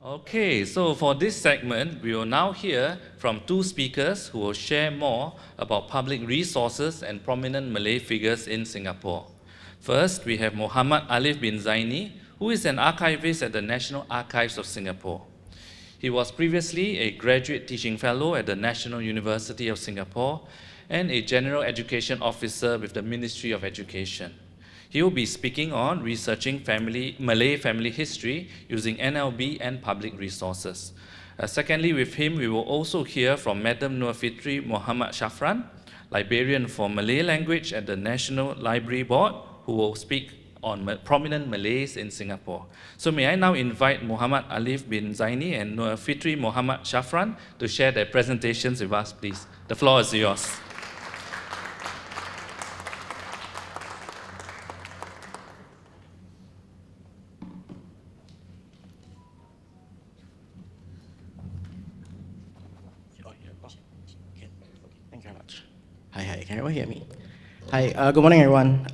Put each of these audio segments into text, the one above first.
Okay, so for this segment, we will now hear from two speakers who will share more about public resources and prominent Malay figures in Singapore. First, we have Muhammad Alif bin Zaini, who is an archivist at the National Archives of Singapore. He was previously a graduate teaching fellow at the National University of Singapore and a general education officer with the Ministry of Education. He will be speaking on researching Malay family history using NLB and public resources. Secondly, with him, we will also hear from Madam Nur Fitri Muhammad Shafran, librarian for Malay language at the National Library Board, who will speak on prominent Malays in Singapore. So may I now invite Muhammad Alif bin Zaini and Nur Fitri Muhammad Shafran to share their presentations with us, please. The floor is yours. Thank you very much. Hi, can everyone hear me? Hi, good morning, everyone.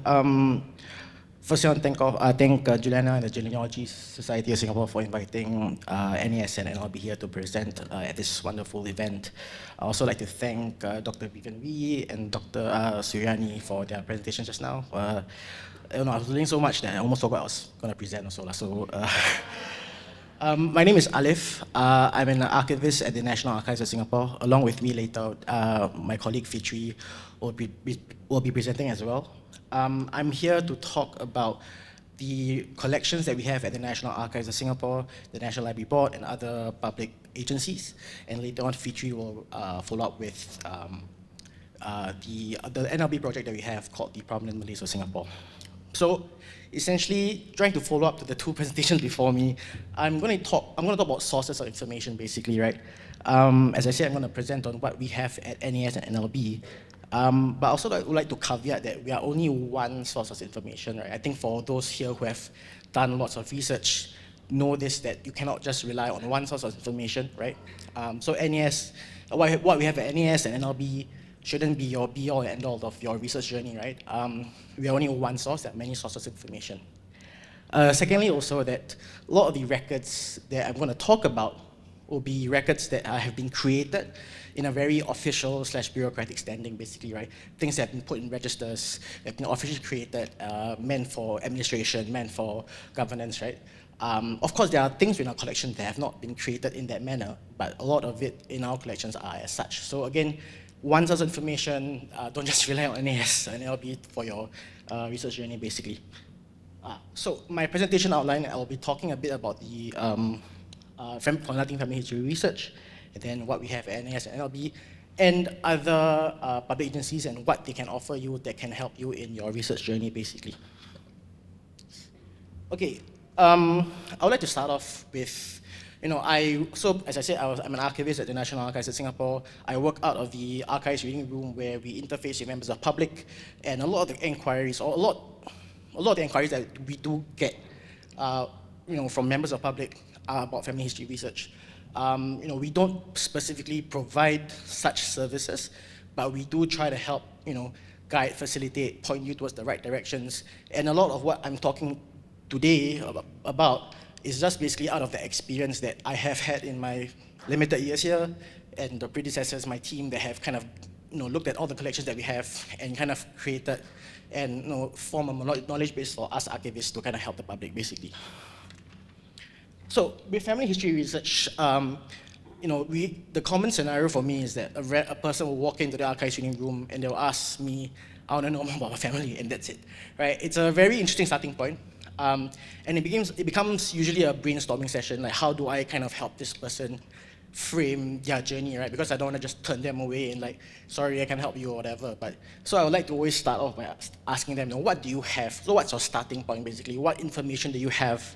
First, I want to thank Juliana and the Genealogy Society of Singapore for inviting NES and NLB here to present at this wonderful event. I also like to thank Dr. Vivienne and Dr. Suryani for their presentation just now. I was learning so much that I almost forgot I was going to present also. My name is Alif. I'm an archivist at the National Archives of Singapore. Along with me later, my colleague Fitri will be presenting as well. I'm here to talk about the collections that we have at the National Archives of Singapore, the National Library Board, and other public agencies. And later on, Fitri will follow up with the NLB project that we have called the Prominent Malays of Singapore. So essentially, trying to follow up to the two presentations before me, I'm going to talk about sources of information, basically, right? As I said, I'm going to present on what we have at NES and NLB. But also I would like to caveat that we are only one source of information, right? I think for those here who have done lots of research, know this, that you cannot just rely on one source of information, right? So NES, what we have at NES and NLB shouldn't be your be-all and end-all of your research journey, right? We are only one source, there are many sources of information. Secondly, also that a lot of the records that I'm going to talk about will be records that have been created in a very official / bureaucratic standing, basically, right? Things that have been put in registers, that have been officially created, meant for administration, meant for governance, right? Of course, there are things in our collection that have not been created in that manner, but a lot of it in our collections are as such. So again, one source of information, don't just rely on NAS and LB for your research journey, basically. So my presentation outline, I'll be talking a bit about the conducting family history research, and then what we have at NAS and NLB, and other public agencies and what they can offer you that can help you in your research journey, basically. Okay, I would like to start off with, as I said, I'm an archivist at the National Archives of Singapore. I work out of the archives reading room where we interface with members of the public, and a lot of the inquiries, or a lot of the inquiries that we do get, from members of the public about family history research. We don't specifically provide such services, but we do try to help, guide, facilitate, point you towards the right directions. And a lot of what I'm talking today about is just basically out of the experience that I have had in my limited years here, and the predecessors, my team, that have kind of, looked at all the collections that we have and kind of created and, form a knowledge base for us archivists to kind of help the public, basically. So with family history research, the common scenario for me is that a person will walk into the archives reading room and they'll ask me, I want to know more about my family, and that's it, right? It's a very interesting starting point. And it becomes usually a brainstorming session, like how do I kind of help this person frame their journey, right? Because I don't want to just turn them away and like, sorry, I can't help you or whatever. So I would like to always start off by asking them, what do you have? So what's your starting point, basically? What information do you have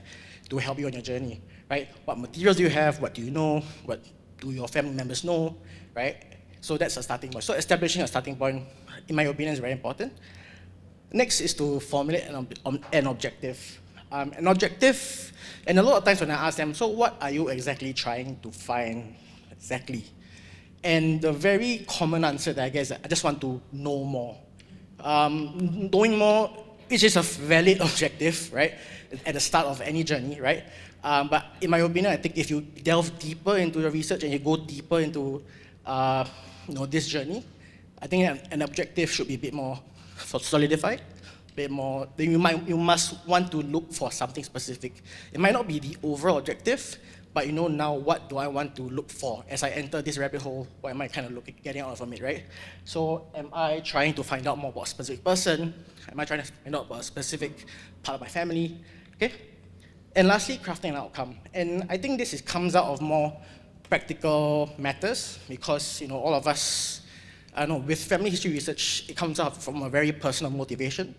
to help you on your journey, right? What materials do you have? What do you know? What do your family members know, right? So that's a starting point. So establishing a starting point, in my opinion, is very important. Next is to formulate an objective. An objective, and a lot of times when I ask them, so what are you exactly trying to find exactly? And the very common answer that I get is, I just want to know more. Knowing more, which is a valid objective, right? At the start of any journey, right? But in my opinion, I think if you delve deeper into the research and you go deeper into this journey, I think an objective should be a bit more solidified, a bit more. Then you must want to look for something specific. It might not be the overall objective, but you know now what do I want to look for as I enter this rabbit hole? What am I kind of getting out from it, right? So am I trying to find out more about a specific person? Am I trying to find out about a specific part of my family? Okay. And lastly, crafting an outcome. And I think this comes out of more practical matters because all of us, I know with family history research, it comes out from a very personal motivation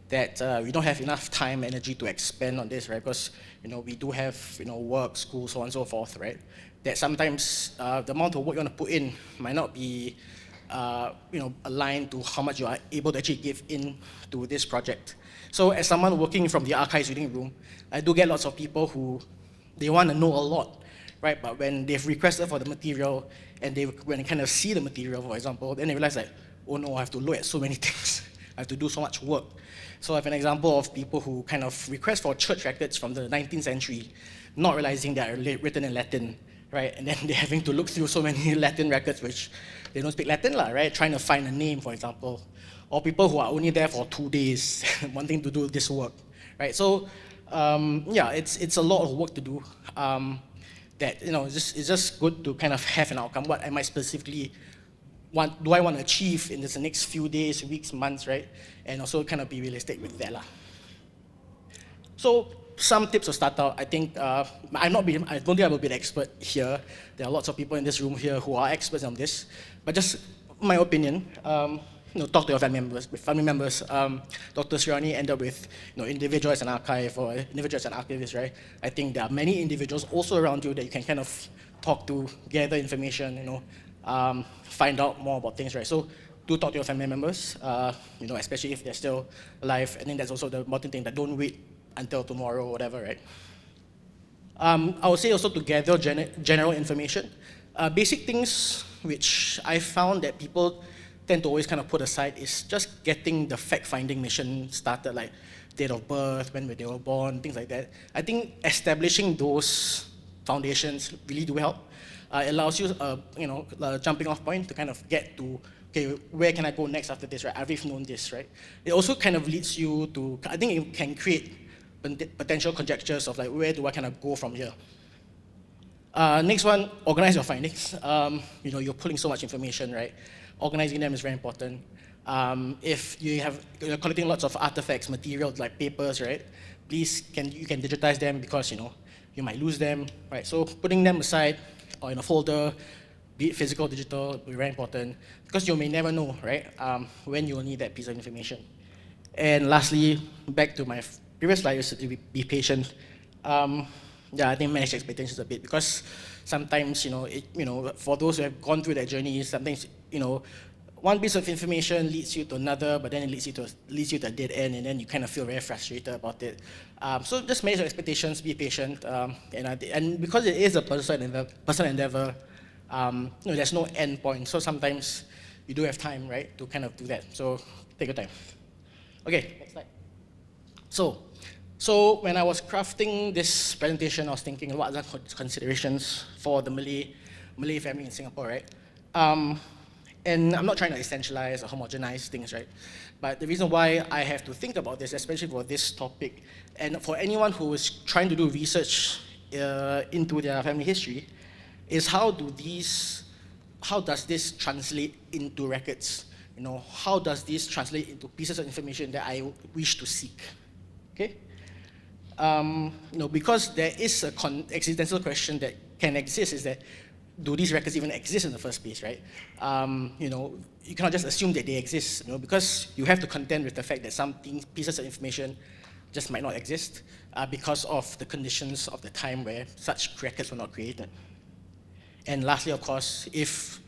that we don't have enough time, energy to expend on this, right? Because we do have work, school, so on and so forth, right? That sometimes the amount of work you want to put in might not be aligned to how much you are able to actually give in to this project. So as someone working from the archives reading room, I do get lots of people who they want to know a lot, right? But when they've requested for the material and when they kind of see the material, for example, then they realize like, oh no, I have to look at so many things. I have to do so much work. So I have an example of people who kind of request for church records from the 19th century, not realizing they are written in Latin, right? And then they're having to look through so many Latin records which they don't speak Latin, right? Trying to find a name, for example. Or people who are only there for 2 days wanting to do this work, right? So it's a lot of work to do. That it's just good to kind of have an outcome. What am I specifically do I want to achieve in this next few days, weeks, months, right? And also kind of be realistic with that. So some tips to start out. I think I don't think I will be an expert here. There are lots of people in this room here who are experts on this. But just my opinion, talk to your family members. Dr. Sriani ended up with individual as an archive or individual as an archivist, right? I think there are many individuals also around you that you can kind of talk to, gather information, find out more about things, right? So do talk to your family members, especially if they're still alive. I think that's also the important thing, that don't wait until tomorrow or whatever, right? I would say also to gather general information. Basic things which I found that people tend to always kind of put aside is just getting the fact-finding mission started, like date of birth, when they were born, things like that. I think establishing those foundations really do help. It allows you, a jumping off point to kind of get to, okay, where can I go next after this, right? I've known this, right? It also kind of leads you to, I think it can create potential conjectures of like, where do I kind of go from here? Next one, organize your findings. You're pulling so much information, right? Organizing them is very important. If you're collecting lots of artifacts, materials like papers, right? Please, you can digitize them because you might lose them, right? So putting them aside or in a folder, be it physical, digital, will be very important because you may never know, right? When you will need that piece of information. And lastly, back to my previous slide, is to be patient. I think manage expectations a bit because sometimes, for those who have gone through that journey, sometimes, one piece of information leads you to another, but then it leads you to a dead end, and then you kind of feel very frustrated about it. So just manage your expectations, be patient, and because it is a personal endeavor, there's no end point. So sometimes you do have time, right, to kind of do that. So take your time. Okay, next slide. So when I was crafting this presentation, I was thinking, what are the considerations for the Malay family in Singapore, right? And I'm not trying to essentialize or homogenize things, right? But the reason why I have to think about this, especially for this topic, and for anyone who is trying to do research into their family history, is how does this translate into records? How does this translate into pieces of information that I wish to seek? Okay? Because there is an existential question that can exist, is that do these records even exist in the first place, right? You cannot just assume that they exist, because you have to contend with the fact that some pieces of information just might not exist because of the conditions of the time where such records were not created. And lastly, of course, if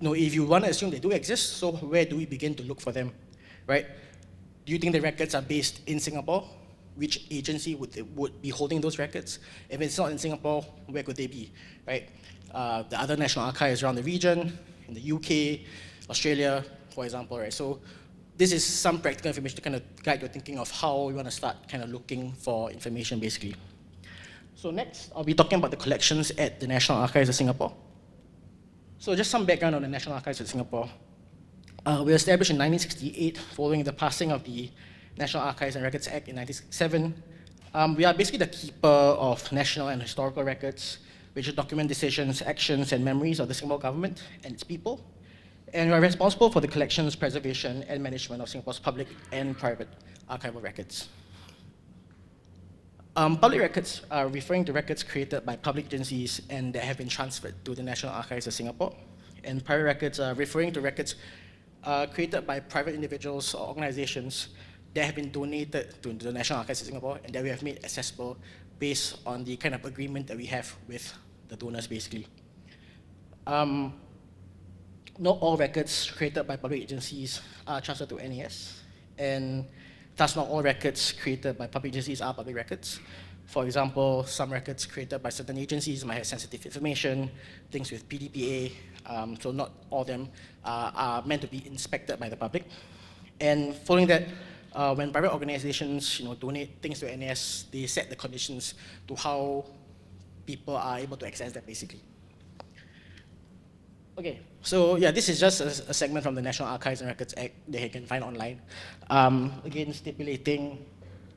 you want to assume they do exist, so where do we begin to look for them, right? Do you think the records are based in Singapore? Which agency would be holding those records? If it's not in Singapore, where could they be, right? The other national archives around the region, in the UK, Australia, for example, right? So this is some practical information to kind of guide your thinking of how we want to start kind of looking for information, basically. So next, I'll be talking about the collections at the National Archives of Singapore. So just some background on the National Archives of Singapore. We were established in 1968 following the passing of the National Archives and Records Act in 1967. We are basically the keeper of national and historical records, which document decisions, actions, and memories of the Singapore government and its people. And we are responsible for the collections, preservation, and management of Singapore's public and private archival records. Public records are referring to records created by public agencies and that have been transferred to the National Archives of Singapore. And private records are referring to records created by private individuals or organizations that have been donated to the National Archives of Singapore and that we have made accessible based on the kind of agreement that we have with the donors, basically. Not all records created by public agencies are transferred to NAS, and thus not all records created by public agencies are public records. For example, some records created by certain agencies might have sensitive information, things with PDPA, so not all of them are meant to be inspected by the public. And following that, when private organizations donate things to NAS, they set the conditions to how people are able to access that, basically. Okay, so yeah, this is just a segment from the National Archives and Records Act that you can find online. Again, stipulating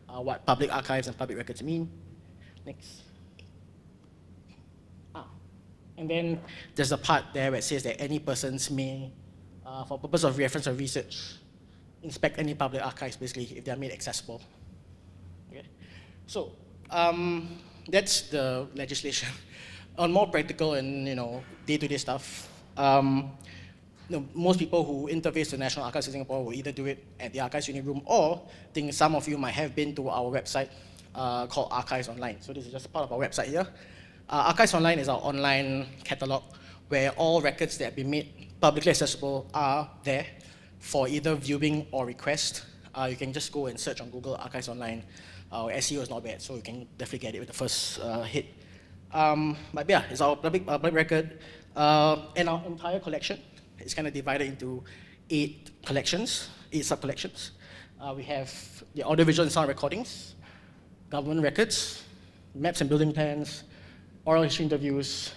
what public archives and public records mean. Next. And then there's a part there where it says that any persons may, for purpose of reference or research, inspect any public archives, basically, if they are made accessible. Okay. So that's the legislation. On more practical and day-to-day stuff, most people who interface with the National Archives of Singapore will either do it at the Archives Unit Room, or I think some of you might have been to our website called Archives Online. So this is just part of our website here. Archives Online is our online catalog where all records that have been made publicly accessible are there for either viewing or request. You can just go and search on Google Archives Online. SEO is not bad, so you can definitely get it with the first hit. But yeah, it's our public record. And our entire collection is kind of divided into 8 sub-collections. We have the audiovisual and sound recordings, government records, maps and building plans, oral history interviews,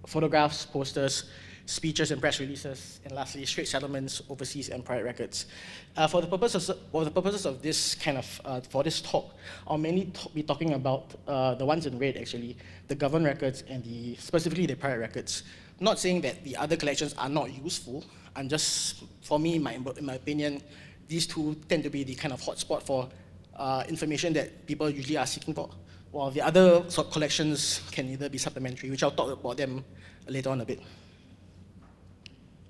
photographs, posters, speeches and press releases, and lastly, straight settlements, overseas and private records. For the purposes of this kind of, for this talk, I'll mainly be talking about the ones in red, actually, the government records and specifically the private records. Not saying that the other collections are not useful, and just, for me, in my opinion, these two tend to be the kind of hotspot for information that people usually are seeking for, while the other collections can either be supplementary, which I'll talk about them later on a bit.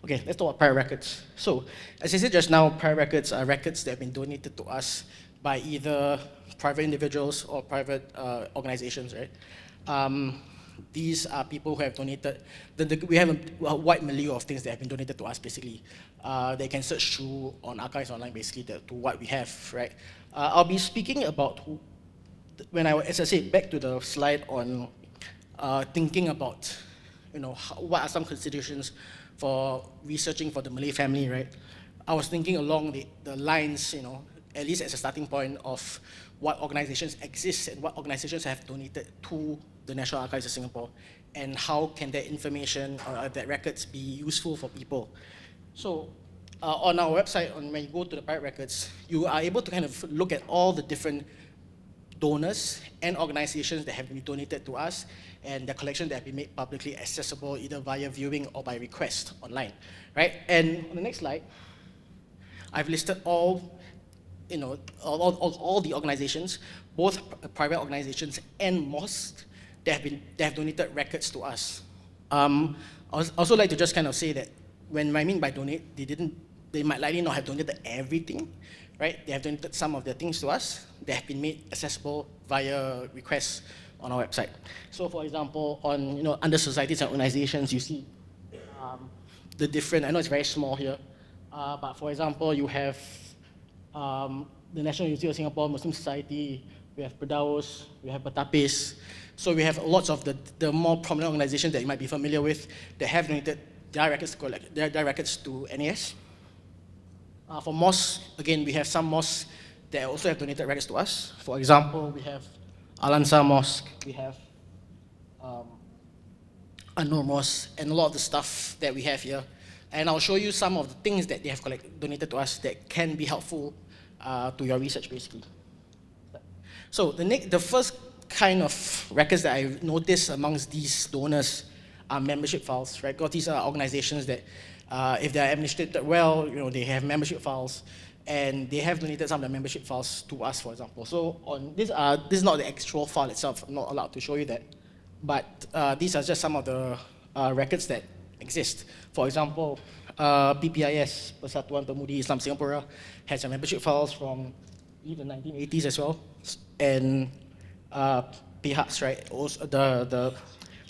Okay, let's talk about private records. So, as I said just now, private records are records that have been donated to us by either private individuals or private organizations, right? These are people who have donated. We have a wide milieu of things that have been donated to us, basically. They can search through on Archives Online, basically, to what we have, right? I'll be speaking about, as I said, back to the slide on thinking about, what are some considerations for researching for the Malay family, right? I was thinking along the lines, at least as a starting point of what organizations exist and what organizations have donated to the National Archives of Singapore, and how can that information or that records be useful for people. So on our website, when you go to the private records, you are able to kind of look at all the different donors and organizations that have been donated to us, and the collection that have been made publicly accessible either via viewing or by request online, right? And on the next slide, I've listed all the organizations, both private organizations and mosques, that have donated records to us. I also like to just kind of say that when I mean by donate, they might likely not have donated everything, right? They have donated some of their things to us. They have been made accessible via requests on our website. So, for example, on under societies and organizations, you see the different. I know it's very small here, but for example, you have the National University of Singapore, Muslim Society. We have Perdaus, we have Batapis. So we have lots of the more prominent organizations that you might be familiar with that have donated their records to NAS. For mosques, again, we have some mosques that also have donated records to us. For example, we have Al-Ansar Mosque, we have An-Nur Mosque, and a lot of the stuff that we have here. And I'll show you some of the things that they have donated to us that can be helpful to your research, basically. So the first kind of records that I noticed amongst these donors are membership files, right? Because these are organizations that, if they're administrated well, they have membership files, and they have donated some of their membership files to us, for example. So on this is not the actual file itself. I'm not allowed to show you that, but these are just some of the records that exist. For example, PPIS, Persatuan Pemudi Islam Singapura, has a membership files from the 1980s as well, and PHAS, right? Also the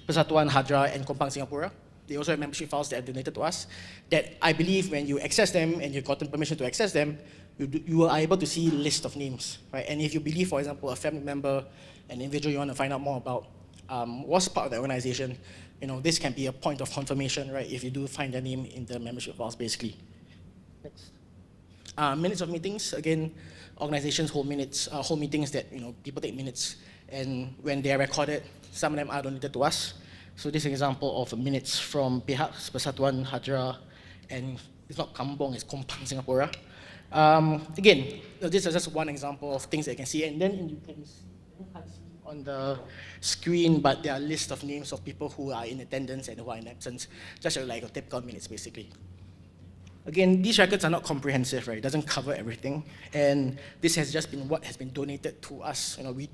Persatuan Hadra and Kompang Singapura, they also have membership files that are donated to us. That I believe when you access them and you've gotten permission to access them, you are able to see a list of names, right? And if you believe, for example, a family member, an individual you want to find out more about, was part of the organization, this can be a point of confirmation, right? If you do find their name in the membership files, basically. Next. Minutes of meetings, again, organizations hold minutes, hold meetings that people take minutes, and when they are recorded, some of them are donated to us. So this is an example of minutes from PHAS, Persatuan Hadra, and it's not Kampong, it's Kompang Singapura. Again, this is just one example of things that you can see, and then you can't see on the screen, but there are a list of names of people who are in attendance and who are in absence, just like a typical minutes, basically. Again, these records are not comprehensive, right? It doesn't cover everything, and this has just been what has been donated to us. We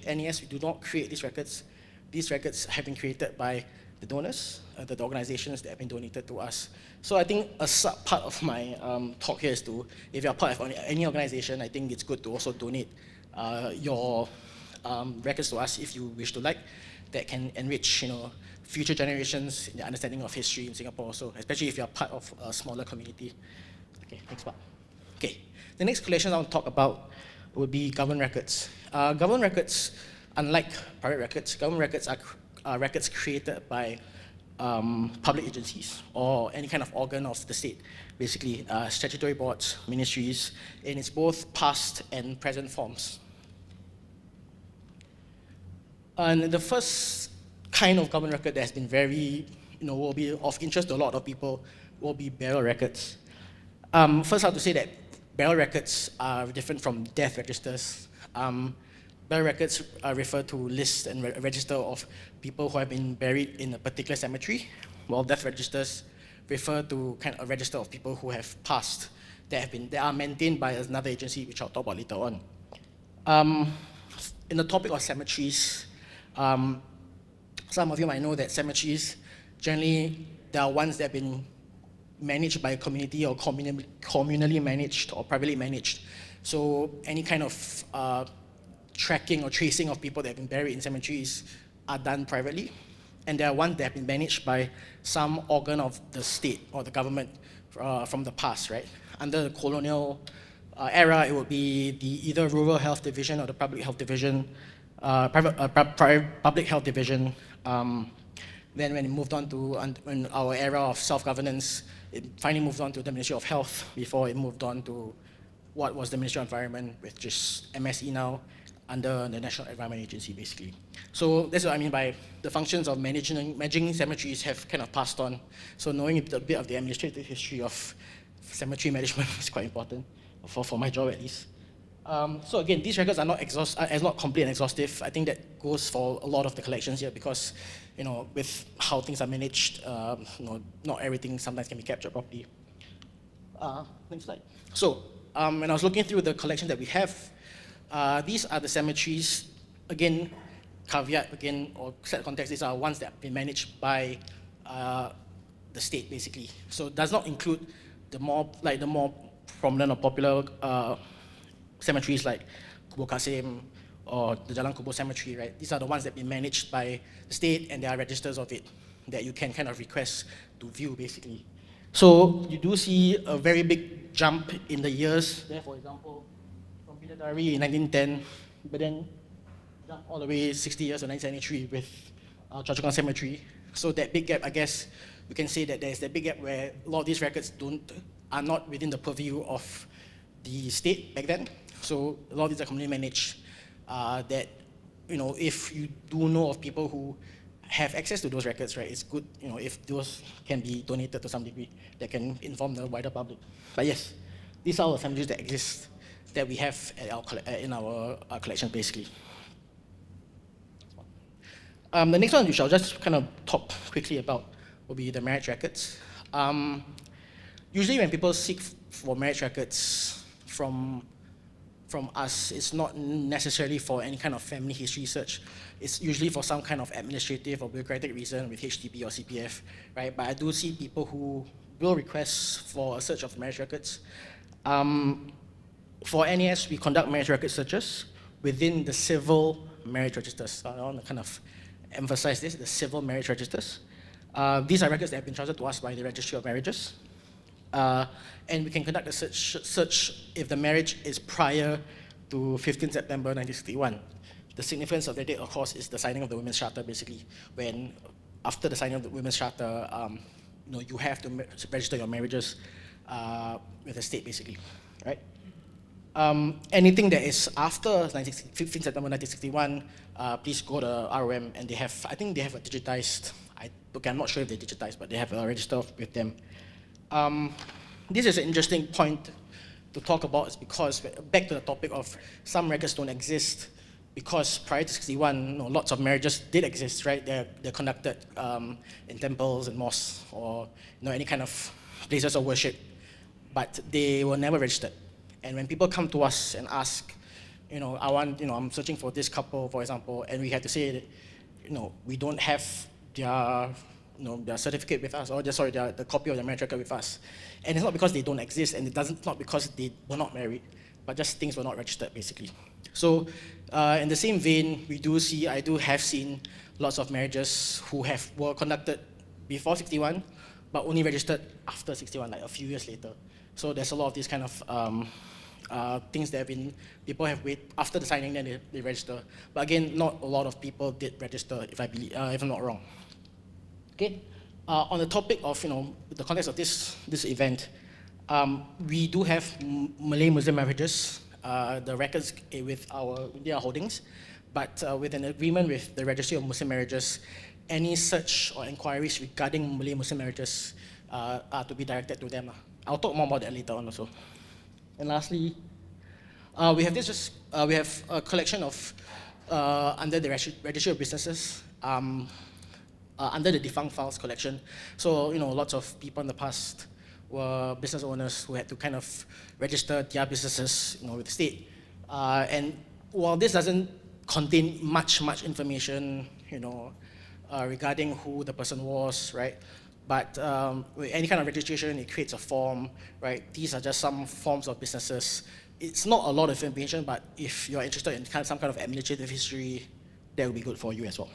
NES, we do not create these records. These records have been created by the donors, the organizations that have been donated to us. So I think a part of my talk here is if you're part of any organization, I think it's good to also donate your records to us if you wish to that can enrich future generations in the understanding of history in Singapore, so especially if you're part of a smaller community. Okay, next part. Okay, the next collection I want to talk about would be government records. Government records, unlike private records, government records are records created by public agencies or any kind of organ of the state, basically statutory boards, ministries, in its both past and present forms. And the first kind of government record that has been very, will be of interest to a lot of people will be burial records. First, I have to say that burial records are different from death registers. Burial records refer to lists and register of people who have been buried in a particular cemetery, while death registers refer to kind of a register of people who have passed that are maintained by another agency, which I'll talk about later on. In the topic of cemeteries, some of you might know that cemeteries, generally, there are ones that have been managed by a community or communally managed or privately managed. So any kind of tracking or tracing of people that have been buried in cemeteries are done privately. And there are ones that have been managed by some organ of the state or the government from the past, right? Under the colonial era, it would be either Rural Health Division or the Public Health Division, Public Health Division. Then when it moved on to when our era of self-governance, it finally moved on to the Ministry of Health before it moved on to what was the Ministry of Environment, with just MSE now, under the National Environment Agency, basically. So that's what I mean by the functions of managing cemeteries have kind of passed on. So knowing a bit of the administrative history of cemetery management is quite important, for my job at least. So again, these records are not complete and exhaustive. I think that goes for a lot of the collections here because, with how things are managed, not everything sometimes can be captured properly. Next slide. So when I was looking through the collection that we have, these are the cemeteries. Again, caveat again, or set context, these are ones that have been managed by the state, basically. So it does not include the more prominent or popular cemeteries like Kubur Kasim or the Jalan Kubur Cemetery, right? These are the ones that have been managed by the state, and there are registers of it that you can kind of request to view, basically. So you do see a very big jump in the years there, for example, from Bidadari in 1910, but then jump all the way 60 years to 1973 with Choa Chu Kang Cemetery. So that big gap, I guess, we can say that there's that big gap where a lot of these records are not within the purview of the state back then. So a lot of these are communally managed that if you do know of people who have access to those records, right, it's good, if those can be donated to some degree that can inform the wider public. But yes, these are all the families that exist that we have at in our collection, basically. The next one, which I'll just kind of talk quickly about, will be the marriage records. Usually when people seek for marriage records from us, it's not necessarily for any kind of family history search. It's usually for some kind of administrative or bureaucratic reason with HDB or CPF, right? But I do see people who will request for a search of marriage records. For NAS, we conduct marriage record searches within the civil marriage registers. So I want to kind of emphasize this, the civil marriage registers. These are records that have been trusted to us by the Registry of Marriages. And we can conduct a search if the marriage is prior to 15 September 1961. The significance of the date, of course, is the signing of the Women's Charter, basically, when after the signing of the Women's Charter, you have to register your marriages with the state, basically, right? Anything that is after 15 September 1961, please go to ROM, and I think they have a digitized, I'm not sure if they digitized, but they have a register with them. This is an interesting point to talk about, is because, back to the topic of some records don't exist, because prior to 61, lots of marriages did exist, right? They're conducted in temples and mosques, or any kind of places of worship, but they were never registered. And when people come to us and ask, I'm searching for this couple, for example, and we have to say that, we don't have their certificate with us, or the copy of the marriage record with us. And it's not because they don't exist, and it's not because they were not married, but just things were not registered, basically. So in the same vein, I have seen lots of marriages who were conducted before 61, but only registered after 61, like a few years later. So there's a lot of these kind of things that people have waited after the signing, then they register. But again, not a lot of people did register, if I'm not wrong. Okay. On the topic of the context of this event, we do have Malay Muslim marriages, the records with their holdings, but with an agreement with the Registry of Muslim Marriages, any search or inquiries regarding Malay Muslim marriages are to be directed to them. I'll talk more about that later on also. And lastly, we have a collection of under the Registry of Businesses. Under the defunct files collection. So, lots of people in the past were business owners who had to kind of register their businesses, with the state. And while this doesn't contain much information, regarding who the person was, right? But with any kind of registration, it creates a form, right? These are just some forms of businesses. It's not a lot of information, but if you're interested in some kind of administrative history, that would be good for you as well.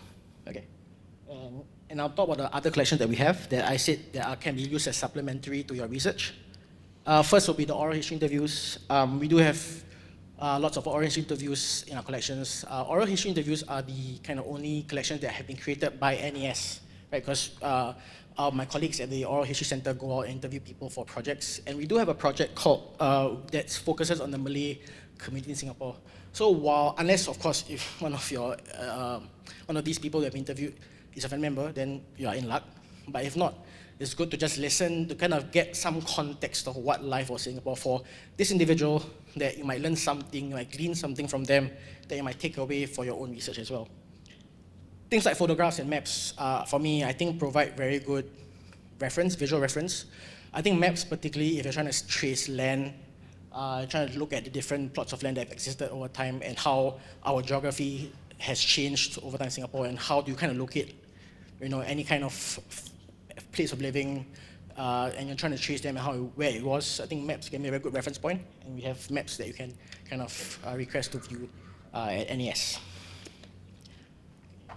Okay. And I'll talk about the other collections that we have that I said that can be used as supplementary to your research. First will be the oral history interviews. We do have lots of oral history interviews in our collections. Oral history interviews are the kind of only collections that have been created by NAS, right? Because my colleagues at the Oral History Center go out and interview people for projects. And we do have a project called that focuses on the Malay community in Singapore. So unless, of course, if one of these people that have interviewed is a family member, then you are in luck. But if not, it's good to just listen to kind of get some context of what life was in Singapore for this individual, that you might learn something, you might glean something from them that you might take away for your own research as well. Things like photographs and maps, for me, I think provide very good visual reference. I think maps, particularly if you're trying to trace land, trying to look at the different plots of land that have existed over time and how our geography has changed over time in Singapore, and how do you kind of locate, any kind of place of living, and you're trying to trace them and where it was. I think maps can be a very good reference point, and we have maps that you can kind of request to view at NAS.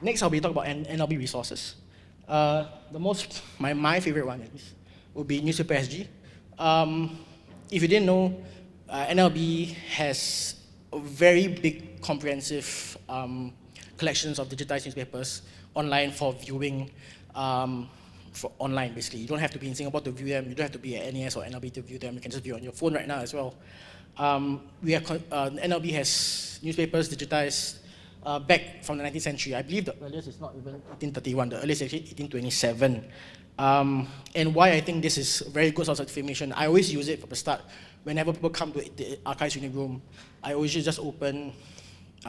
Next, I'll be talking about NLB resources. My favorite one would be Newspaper SG. If you didn't know, NLB has a very big, comprehensive collections of digitized newspapers online for viewing, online basically. You don't have to be in Singapore to view them. You don't have to be at NAS or NLB to view them. You can just view on your phone right now as well. NLB has newspapers digitized back from the 19th century. I believe the earliest is not even 1831, the earliest is actually 1827. And why I think this is a very good source of information, I always use it from the start. Whenever people come to the archives unit room, I always just open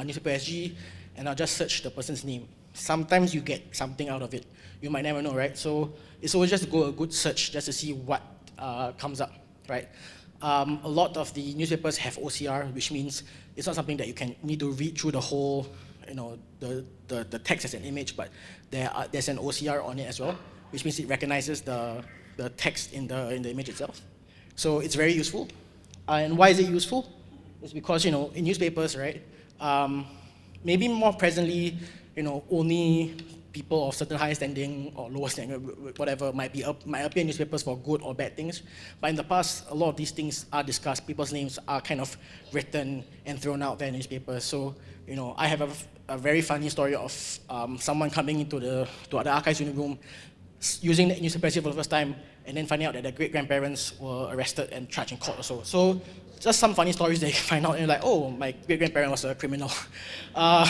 newspaper SG and I'll just search the person's name. Sometimes you get something out of it. You might never know, right? So it's always just a good search just to see what comes up, right? A lot of the newspapers have OCR, which means it's not something that you need to read through the whole, the text as an image, but there's an OCR on it as well, which means it recognizes the text in the image itself. So it's very useful. And why is it useful? It's because, in newspapers, right, maybe more presently, only people of certain high standing or lower standing, whatever, might appear in newspapers for good or bad things. But in the past, a lot of these things are discussed. People's names are kind of written and thrown out there in newspapers. So, I have a very funny story of someone coming into the archives unit room, using the newspaper for the first time, and then finding out that their great-grandparents were arrested and charged in court also. So just some funny stories that you find out, and you're like, oh, my great-grandparent was a criminal. Yeah,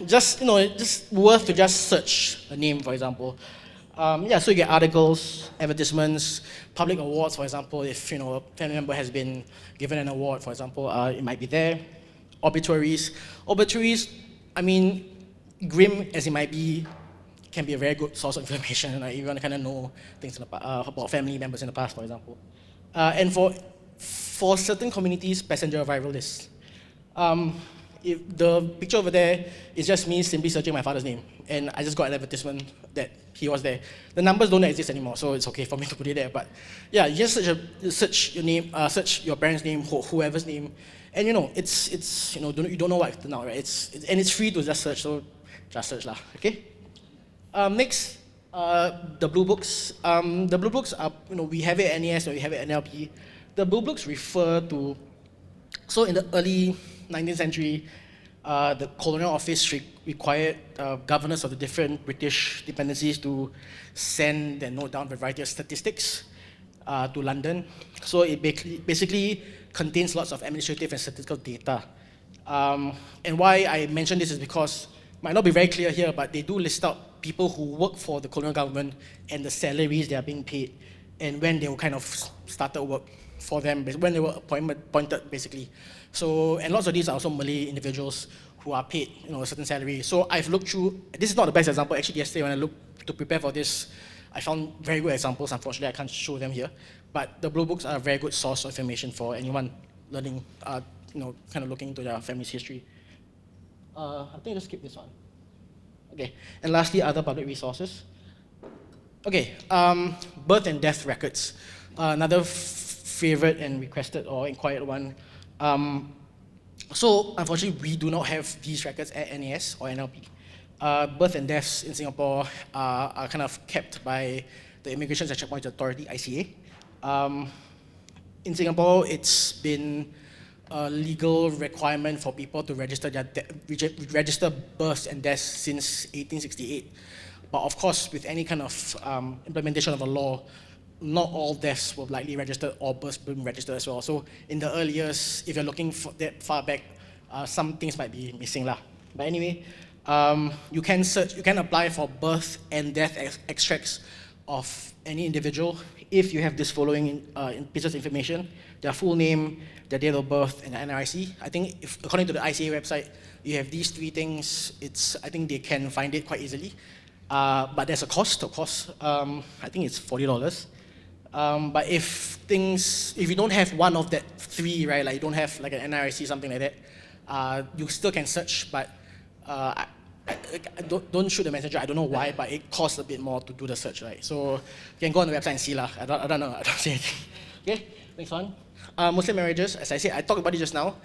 just worth to just search a name, for example. So you get articles, advertisements, public awards, for example. If a family member has been given an award, for example, it might be there. Obituaries. Obituaries, I mean, grim as it might be, can be a very good source of information. If you want to kind of know things about family members in the past, for example. And for certain communities, passenger arrival lists. If the picture over there is just me simply searching my father's name, and I just got an advertisement that he was there. The numbers don't exist anymore, so it's okay for me to put it there. But yeah, you just search your name, search your parents' name, whoever's name, and you don't know what to know, right? It's free to just search, so just search lah. Okay. Next, the blue books. The blue books are, we have it at NES or we have it at NLP. The blue books refer to, so in the early 19th century, the Colonial Office required governors of the different British dependencies to send and note down a variety of statistics to London. So it basically contains lots of administrative and statistical data. And why I mention this is because it might not be very clear here, but they do list out people who work for the colonial government and the salaries they are being paid, and when they were kind of started work for them, when they were appointed, basically. So, and lots of these are also Malay individuals who are paid, a certain salary. So I've looked through, this is not the best example. Actually, yesterday when I looked to prepare for this, I found very good examples. Unfortunately, I can't show them here. But the blue books are a very good source of information for anyone learning, kind of looking into their family's history. I think I'll just skip this one. Okay, and lastly, other public resources. Okay, birth and death records. Another favorite and requested or inquired one. So unfortunately, we do not have these records at NAS or NLP. Birth and deaths in Singapore are kind of kept by the Immigration and Checkpoints Authority, ICA. In Singapore, it's been a legal requirement for people to register register births and deaths since 1868. But of course, with any kind of implementation of a law, not all deaths were likely registered or births being registered as well. So in the early years, if you're looking for that far back, some things might be missing lah. But anyway, you can apply for birth and death extracts of any individual if you have this following pieces of information: their full name, their date of birth, and their NRIC. I think according to the ICA website, you have these three things. I think they can find it quite easily. But there's a cost, of course. I think it's $40. But if you don't have one of that three, right, like you don't have like an NRIC, something like that, you still can search, but don't shoot the messenger. I don't know why, but it costs a bit more to do the search, right? So you can go on the website and see lah. I don't know. I don't see anything. Okay, next one. Muslim marriages, as I said, I talked about it just now,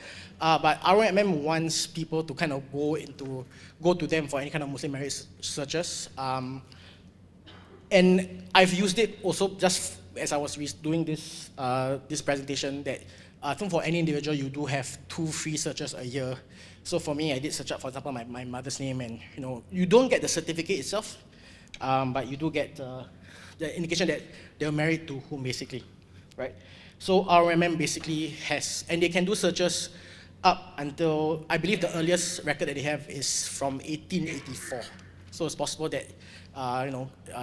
but ROMM wants people to kind of go to them for any kind of Muslim marriage searches. And I've used it also just as I was doing this presentation, that I think for any individual, you do have 2 free searches a year. So for me, I did search up, for example, my mother's name, and you don't get the certificate itself, but you do get the indication that they were married to whom, basically, right? So RMM basically has, and they can do searches up until, I believe the earliest record that they have is from 1884. So it's possible that,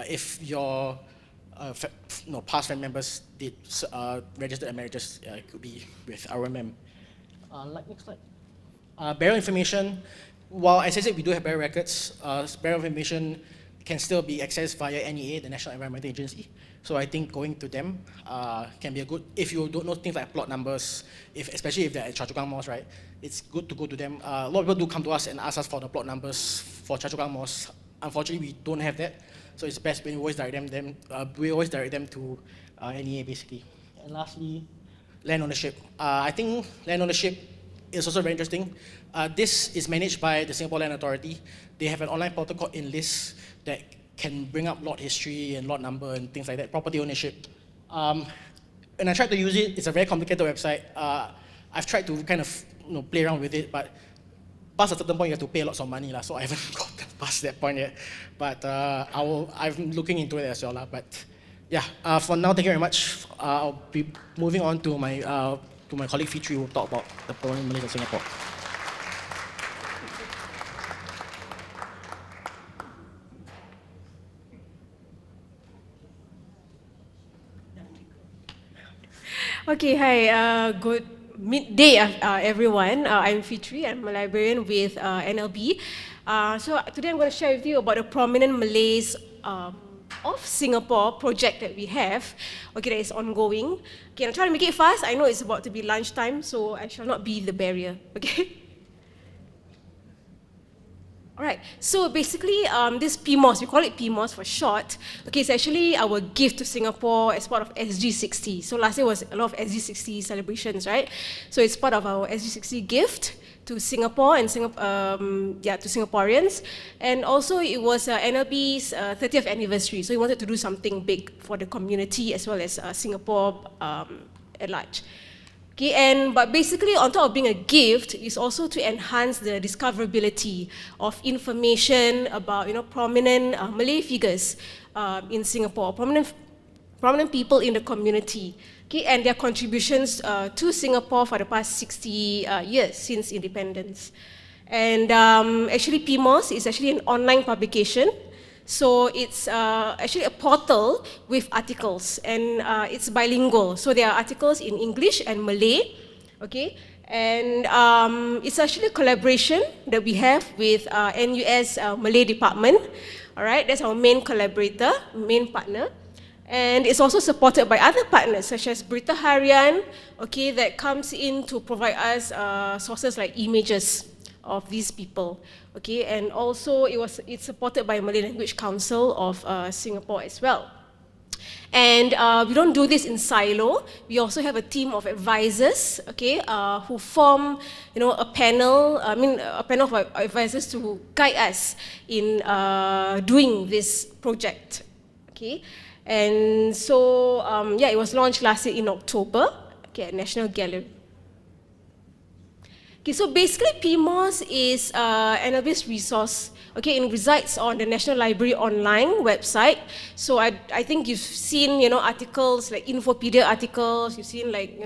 if your past family members did register their marriages, it could be with RMM. Next slide. Burial information. While, as I said, we do have burial records, burial information can still be accessed via NEA, the National Environmental Agency. So I think going to them can be a good, if you don't know things like plot numbers, especially if they're at Choa Chu Kang malls, right? It's good to go to them. A lot of people do come to us and ask us for the plot numbers for Choa Chu Kang malls. Unfortunately, we don't have that. So it's best when we always direct them to NEA basically. And lastly, land ownership. I think land ownership is also very interesting. This is managed by the Singapore Land Authority. They have an online portal called Enlist that can bring up lot history and lot number and things like that, property ownership. And I tried to use it. It's a very complicated website. I've tried to kind of play around with it, but past a certain point you have to pay lots of money, so I haven't got past that point yet. But I'm looking into it as well. But yeah, for now, thank you very much. I'll be moving on to my colleague Fitri, who will talk about the prominent Malays in Singapore. Okay, hi, good midday, everyone. I'm Fitri, I'm a librarian with NLB. So today I'm going to share with you about the prominent Malays of Singapore project that we have, okay, that is ongoing. Okay, I'm trying to make it fast. I know it's about to be lunchtime, so I shall not be the barrier, okay? All right, so basically this PMOS, we call it PMOS for short, okay, it's actually our gift to Singapore as part of SG60. So last year was a lot of SG60 celebrations, right? So it's part of our SG60 gift to Singapore and to Singaporeans. And also it was NLB's 30th anniversary, so we wanted to do something big for the community as well as Singapore at large. Okay, but basically on top of being a gift is also to enhance the discoverability of information about prominent Malay figures in Singapore, prominent people in the community, okay, and their contributions to Singapore for the past 60 years since independence. And actually PMOS is actually an online publication. So it's actually a portal with articles, and it's bilingual. So there are articles in English and Malay, okay? And it's actually a collaboration that we have with NUS Malay Department, all right? That's our main collaborator, main partner. And it's also supported by other partners, such as Berita Harian, okay, that comes in to provide us sources like images of these people, okay, and also it's supported by Malay Language Council of Singapore as well. And we don't do this in silo. We also have a team of advisors, okay, who form, a panel. A panel of advisors to guide us in doing this project, okay. And so, it was launched last year in October, okay, at National Gallery. Okay, so basically PMOS is NLB's resource, okay, it resides on the National Library online website. So I think you've seen, articles like Infopedia articles, you've seen like,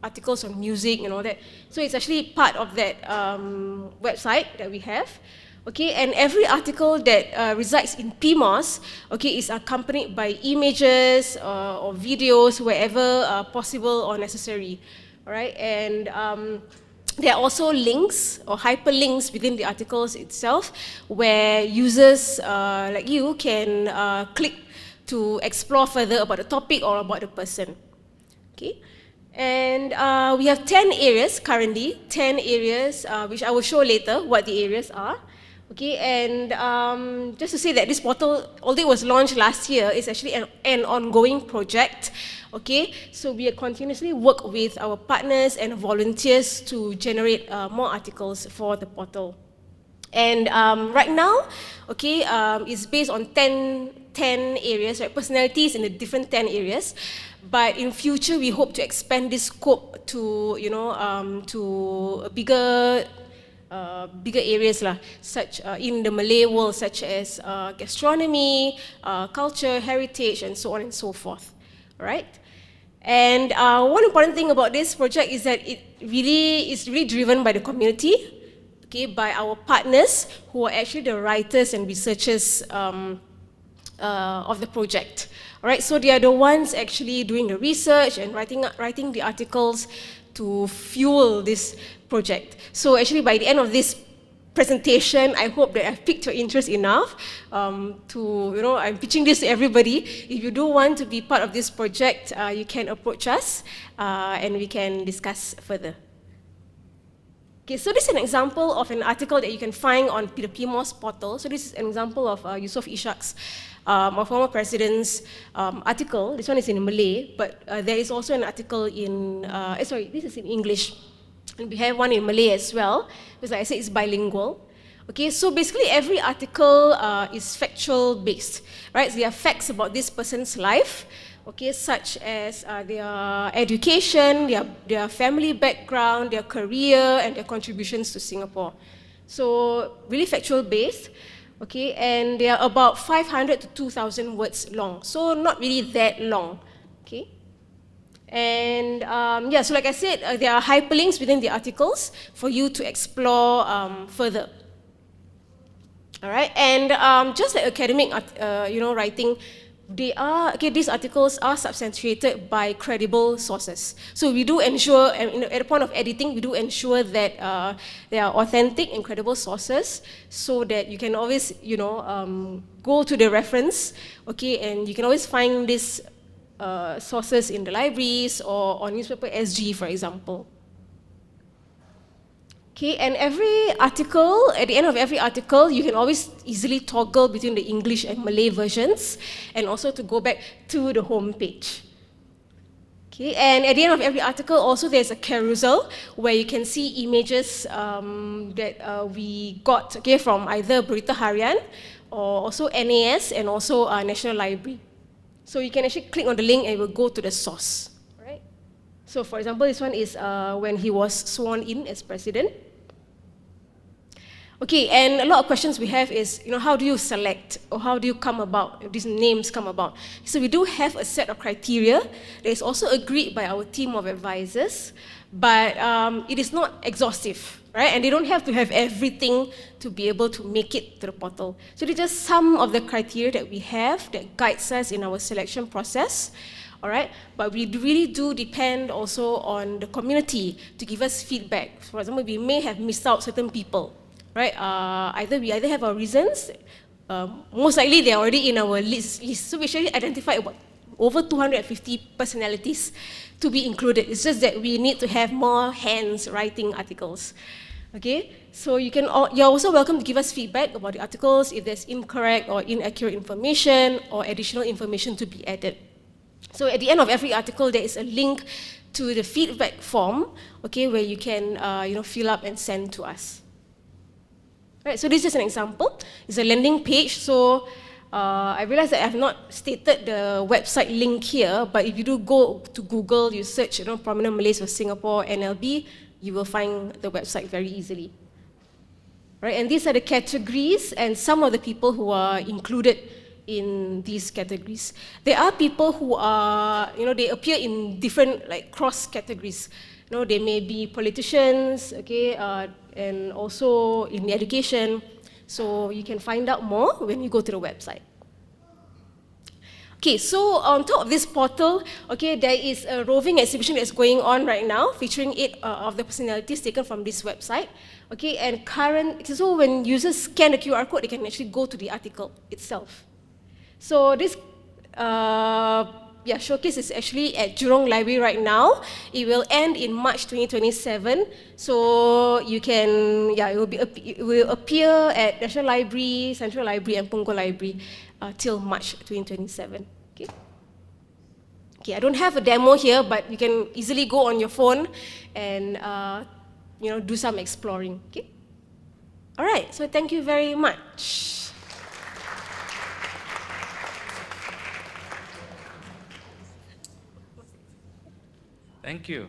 articles on music and all that. So it's actually part of that website that we have. Okay, and every article that resides in PMOS, okay, is accompanied by images or videos wherever possible or necessary. All right, and there are also links or hyperlinks within the articles itself where users like you can click to explore further about the topic or about the person. Okay, and we have 10 areas currently, 10 areas which I will show later what the areas are. Okay, and just to say that this portal, although it was launched last year, is actually an ongoing project. Okay, so we continuously work with our partners and volunteers to generate more articles for the portal. And right now, okay, it's based on 10 areas, right? Personalities in the different 10 areas. But in future, we hope to expand this scope to, to a bigger areas such in the Malay world, such as gastronomy, culture, heritage, and so on and so forth. Right? And one important thing about this project is that it really is really driven by the community, okay, by our partners who are actually the writers and researchers of the project. All right, so they are the ones actually doing the research and writing the articles to fuel this project. So actually by the end of this presentation, I hope that I've piqued your interest enough I'm pitching this to everybody. If you do want to be part of this project, you can approach us and we can discuss further. Okay, so this is an example of an article that you can find on the PMOS portal. So this is an example of Yusof Ishak's, our former president's article. This one is in Malay, but there is also an article in, this is in English. And we have one in Malay as well, because like I said, it's bilingual. Okay, so basically every article is factual based, right? So there are facts about this person's life, okay, such as their education, their family background, their career, and their contributions to Singapore. So really factual based, okay, and they are about 500 to 2,000 words long, so not really that long, okay. And so like I said, there are hyperlinks within the articles for you to explore further. All right, and just like academic, writing, these articles are substantiated by credible sources. So we do ensure, at the point of editing, we do ensure that they are authentic and credible sources, so that you can always, go to the reference, okay, and you can always find this sources in the libraries or on newspaper SG, for example. Okay, and every article, at the end of every article, you can always easily toggle between the English and Malay versions, and also to go back to the home page. Okay, and at the end of every article, also there's a carousel where you can see images that we got, okay, from either Berita Harian or also NAS and also National Library. So you can actually click on the link and it will go to the source. Right? So for example, this one is when he was sworn in as president. Okay, and a lot of questions we have is, how do you select or how do you come about, these names come about? So we do have a set of criteria that is also agreed by our team of advisors, but it is not exhaustive, right? And they don't have to have everything to be able to make it to the portal. So these are just some of the criteria that we have that guides us in our selection process. All right, but we really do depend also on the community to give us feedback. For example, we may have missed out certain people. Right? We either have our reasons, most likely they're already in our list. So we actually identified about over 250 personalities to be included. It's just that we need to have more hands writing articles. Okay? So you're also welcome to give us feedback about the articles if there's incorrect or inaccurate information or additional information to be added. So at the end of every article, there is a link to the feedback form, okay, where you can fill up and send to us. Right, so this is an example. It's a landing page. So I realize that I have not stated the website link here, but if you do go to Google, you search prominent Malays of Singapore, NLB, you will find the website very easily. Right, and these are the categories and some of the people who are included in these categories. There are people who are, they appear in different cross categories. They may be politicians, okay, and also in education. So you can find out more when you go to the website. Okay, so on top of this portal, okay, there is a roving exhibition that's going on right now, featuring 8 of the personalities taken from this website. Okay, and so when users scan the QR code, they can actually go to the article itself. So this showcase is actually at Jurong Library right now. It will end in March 2027. So you can, it will appear at National Library, Central Library, and Punggol Library till March 2027. Okay. Okay, I don't have a demo here, but you can easily go on your phone and do some exploring. Okay. All right. So thank you very much. Thank you.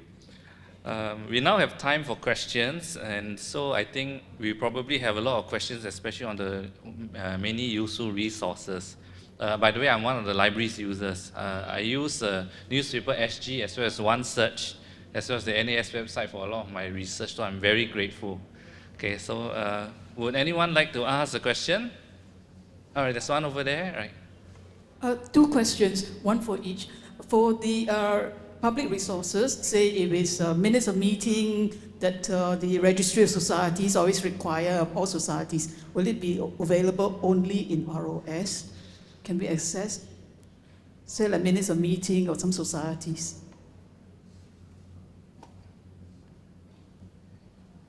We now have time for questions, and so I think we probably have a lot of questions, especially on the many useful resources. By the way, I'm one of the library's users. I use Newspaper SG as well as OneSearch, as well as the NAS website for a lot of my research, so I'm very grateful. Okay, so would anyone like to ask a question? All right, there's one over there, right? Two questions, one for each. For the public resources, say if it's minutes of meeting that the Registry of Societies always require of all societies, will it be available only in ROS? Can we access, say, like minutes of meeting of some societies?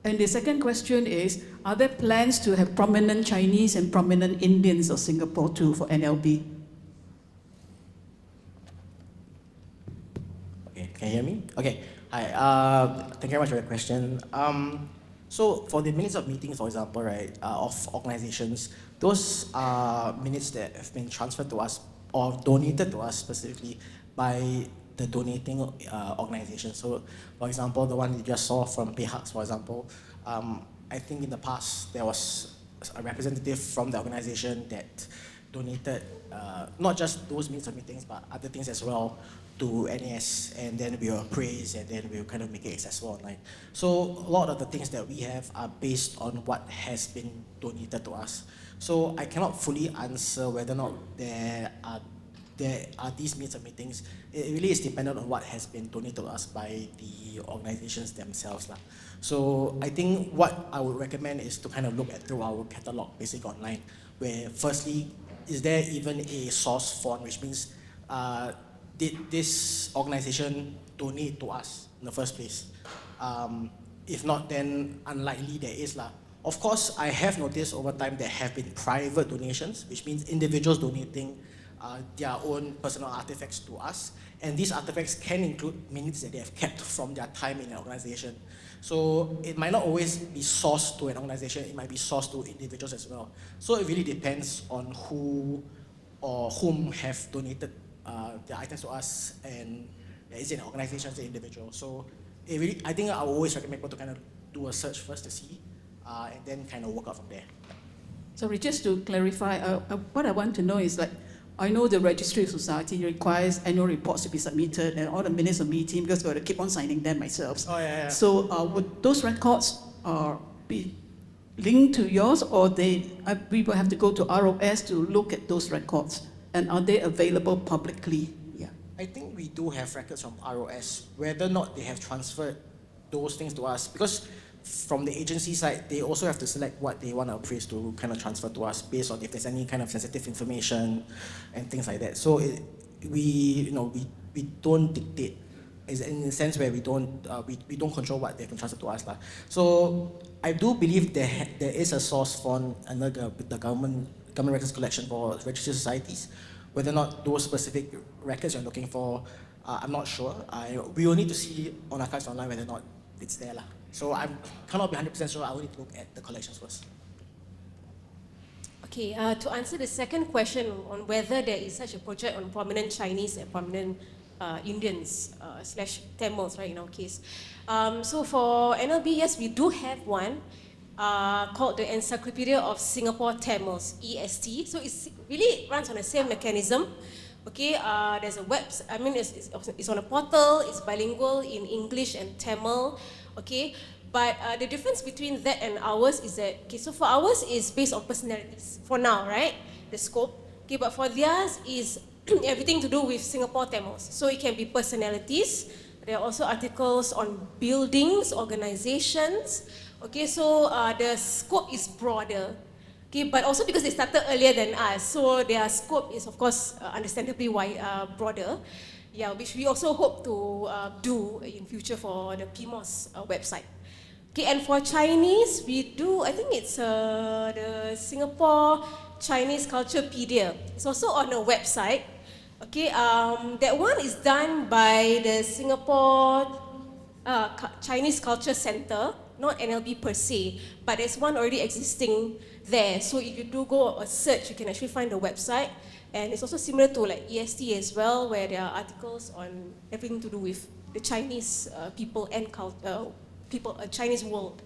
And the second question is, are there plans to have prominent Chinese and prominent Indians of Singapore too for NLB? Okay, can you hear me? Okay, hi, thank you very much for the question. So for the minutes of meetings, for example, right, of organizations, those are minutes that have been transferred to us or donated to us specifically by the donating organization. So, for example, the one you just saw from PHAX, for example, I think in the past there was a representative from the organization that donated not just those minutes of meetings, but other things as well to NAS, and then we will appraise, and then we will kind of make it accessible online. So a lot of the things that we have are based on what has been donated to us. So I cannot fully answer whether or not there are these minutes of meetings. It really is dependent on what has been donated to us by the organizations themselves. So I think what I would recommend is to kind of look at through our catalog, basically online, where firstly, is there even a source font, which means did this organization donate to us in the first place? If not, then unlikely there is. Of course, I have noticed over time there have been private donations, which means individuals donating their own personal artifacts to us. And these artifacts can include minutes that they have kept from their time in an organization. So it might not always be sourced to an organization, it might be sourced to individuals as well. So it really depends on who or whom have donated the items to us, and is it an organization, is it an individual. So it really, I think I will always recommend people to kind of do a search first to see, and then kind of work out from there. Sorry, just to clarify, what I want to know is like, I know the Registry of Society requires annual reports to be submitted and all the minutes of meeting, because I've got to keep on signing them myself. Oh, yeah. So would those records be linked to yours, or we will have to go to ROS to look at those records? And are they available publicly? Yeah. I think we do have records from ROS, whether or not they have transferred those things to us, because from the agency side, they also have to select what they want to appraise to kind of transfer to us based on if there's any kind of sensitive information and things like that. So we don't dictate, in the sense where we don't control what they can transfer to us. So I do believe there is a source fund under the government records collection for registered societies. Whether or not those specific records you're looking for, I'm not sure. We will need to see on archives online whether or not it's there. So I cannot be 100% sure. I will need to look at the collections first. Okay, to answer the second question on whether there is such a project on prominent Chinese and prominent Indians / Tamils, right, in our case. So for NLB, yes, we do have one called the Encyclopedia of Singapore Tamils, EST. So it really runs on the same mechanism. Okay, there's a website, I mean, it's on a portal, it's bilingual in English and Tamil. Okay, but the difference between that and ours is that, okay, so for ours is based on personalities, for now, right, the scope. Okay, but for theirs is everything to do with Singapore Tamils. So it can be personalities, there are also articles on buildings, organizations. Okay, so the scope is broader. Okay, but also because they started earlier than us, so their scope is of course understandably broader. Yeah, which we also hope to do in future for the PMOS website. Okay, and for Chinese, we do, I think it's the Singapore Chinese Culturepedia. It's also on a website. Okay, that one is done by the Singapore Chinese Culture Center, not NLB per se, but there's one already existing there. So if you do go a search, you can actually find the website. And it's also similar to like EST as well, where there are articles on everything to do with the Chinese people and Chinese world.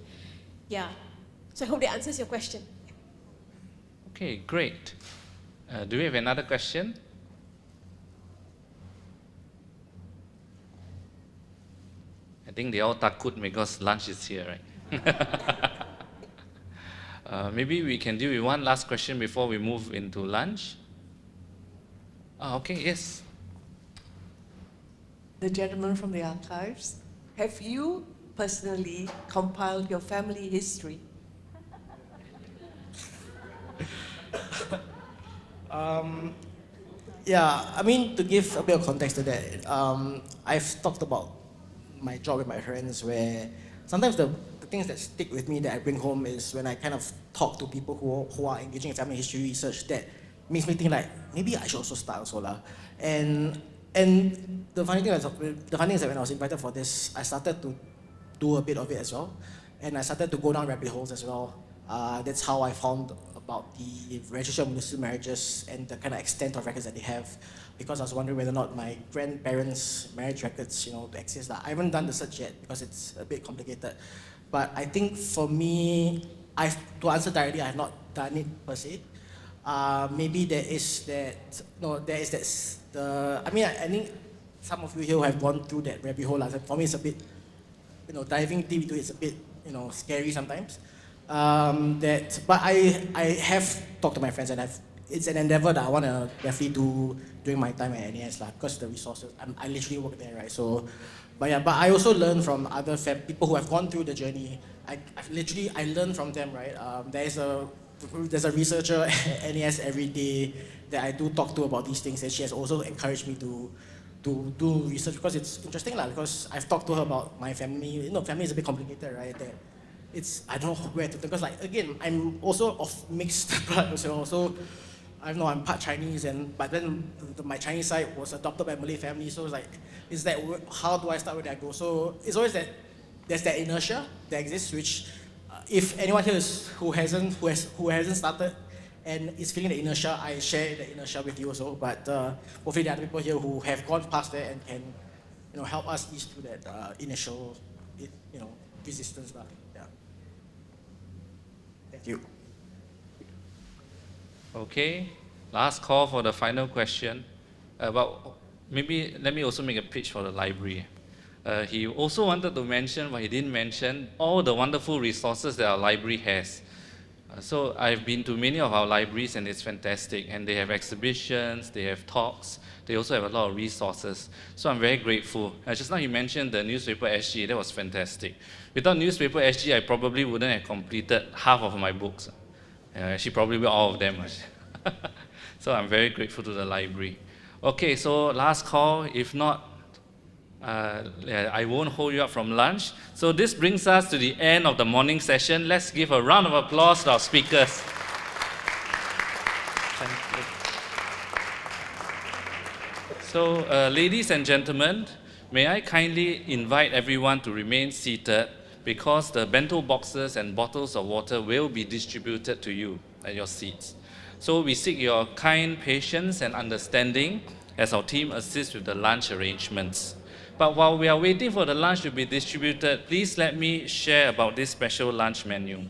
Yeah. So I hope that answers your question. Okay, great. Do we have another question? I think they all takut because lunch is here, right? Maybe we can deal with one last question before we move into lunch. Okay, yes. The gentleman from the archives, have you personally compiled your family history? Yeah, I mean, to give a bit of context to that, I've talked about my job with my friends where sometimes the things that stick with me that I bring home is when I kind of talk to people who are engaging in family history research that makes me think like, maybe I should also start also lah. And the funny thing is that when I was invited for this, I started to do a bit of it as well. And I started to go down rabbit holes as well. That's how I found about the registry of Muslim marriages and the kind of extent of records that they have, because I was wondering whether or not my grandparents' marriage records, exist. I haven't done the search yet because it's a bit complicated. But I think for me, to answer directly, I have not done it per se. Maybe there is that, I think some of you here have gone through that rabbit hole. For me, it's a bit, diving deep into it's a bit, scary sometimes. But I have talked to my friends, and it's an endeavor that I want to definitely do during my time at NAS because the resources, I literally work there, right? So, but I also learn from other people who have gone through the journey. I learn from them, right? There's a researcher at NAS every day that I do talk to about these things, and she has also encouraged me to do research because it's interesting, because I've talked to her about my family. Family is a bit complicated, right? I don't know where to, because again, I'm also of mixed blood, so I'm part Chinese, but then my Chinese side was adopted by a Malay family, so it's how do I start, where do I go? So it's always that there's that inertia that exists, which if anyone here who hasn't started and is feeling the inertia, I share the inertia with you also, but hopefully there are people here who have gone past that and can help us ease through that initial resistance. Yeah. Thank you. Okay, last call for the final question. Maybe let me also make a pitch for the library. He also wanted to mention, but he didn't mention, all the wonderful resources that our library has. So I've been to many of our libraries and it's fantastic. And they have exhibitions, they have talks, they also have a lot of resources. So I'm very grateful. Just now he mentioned the newspaper SG, that was fantastic. Without newspaper SG, I probably wouldn't have completed half of my books. Actually, probably all of them. So I'm very grateful to the library. Okay, so last call. If not, I won't hold you up from lunch. So this brings us to the end of the morning session. Let's give a round of applause to our speakers. Thank you. So, ladies and gentlemen, may I kindly invite everyone to remain seated, because the bento boxes and bottles of water will be distributed to you at your seats. So we seek your kind patience and understanding as our team assists with the lunch arrangements. But while we are waiting for the lunch to be distributed, please let me share about this special lunch menu.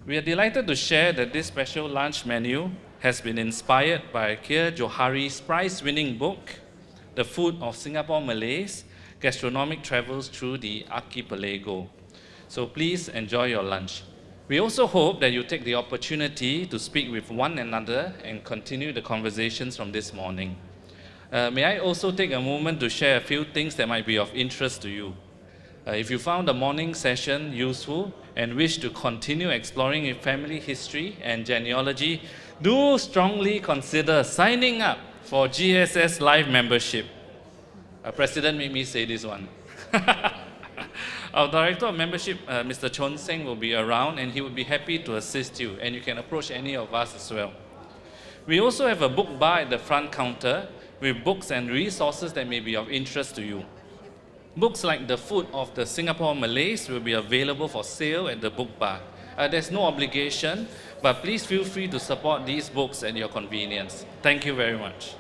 We are delighted to share that this special lunch menu has been inspired by Keir Johari's prize-winning book, The Food of Singapore Malays, Gastronomic Travels Through the Archipelago. So please enjoy your lunch. We also hope that you take the opportunity to speak with one another and continue the conversations from this morning. May I also take a moment to share a few things that might be of interest to you. If you found the morning session useful and wish to continue exploring your family history and genealogy, do strongly consider signing up for GSS Live membership. President made me say this one. Our Director of Membership, Mr. Chon Seng, will be around and he would be happy to assist you, and you can approach any of us as well. We also have a book bar at the front counter with books and resources that may be of interest to you. Books like The Food of the Singapore Malays will be available for sale at the book bar. There's no obligation, but please feel free to support these books at your convenience. Thank you very much.